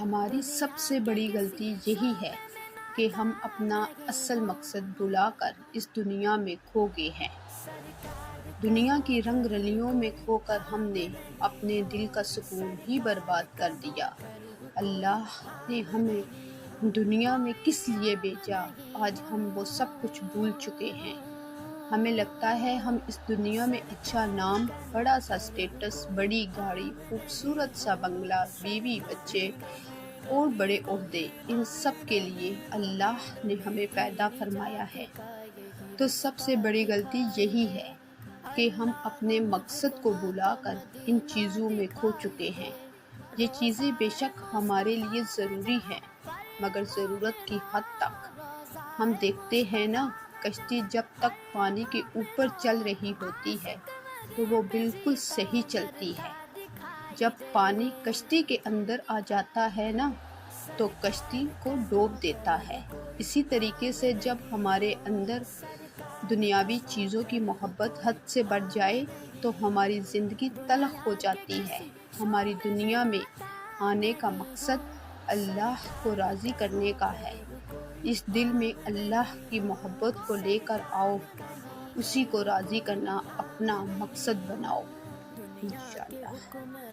ہماری سب سے بڑی غلطی یہی ہے کہ ہم اپنا اصل مقصد بھلا کر اس دنیا میں کھو گئے ہیں۔ دنیا کی رنگ رلیوں میں کھو کر ہم نے اپنے دل کا سکون ہی برباد کر دیا۔ اللہ نے ہمیں دنیا میں کس لیے بھیجا، آج ہم وہ سب کچھ بھول چکے ہیں۔ ہمیں لگتا ہے ہم اس دنیا میں اچھا نام، بڑا سا اسٹیٹس، بڑی گاڑی، خوبصورت سا بنگلہ، بیوی بچے اور بڑے عہدے، ان سب کے لیے اللہ نے ہمیں پیدا فرمایا ہے۔ تو سب سے بڑی غلطی یہی ہے کہ ہم اپنے مقصد کو بھلا کر ان چیزوں میں کھو چکے ہیں۔ یہ چیزیں بے شک ہمارے لیے ضروری ہیں، مگر ضرورت کی حد تک۔ ہم دیکھتے ہیں نا، کشتی جب تک پانی کے اوپر چل رہی ہوتی ہے تو وہ بالکل صحیح چلتی ہے۔ جب پانی کشتی کے اندر آ جاتا ہے نا تو کشتی کو ڈوب دیتا ہے۔ اسی طریقے سے جب ہمارے اندر دنیاوی چیزوں کی محبت حد سے بڑھ جائے تو ہماری زندگی تلخ ہو جاتی ہے۔ ہماری دنیا میں آنے کا مقصد اللہ کو راضی کرنے کا ہے۔ اس دل میں اللہ کی محبت کو لے کر آؤ، اسی کو راضی کرنا اپنا مقصد بناؤ، انشاءاللہ۔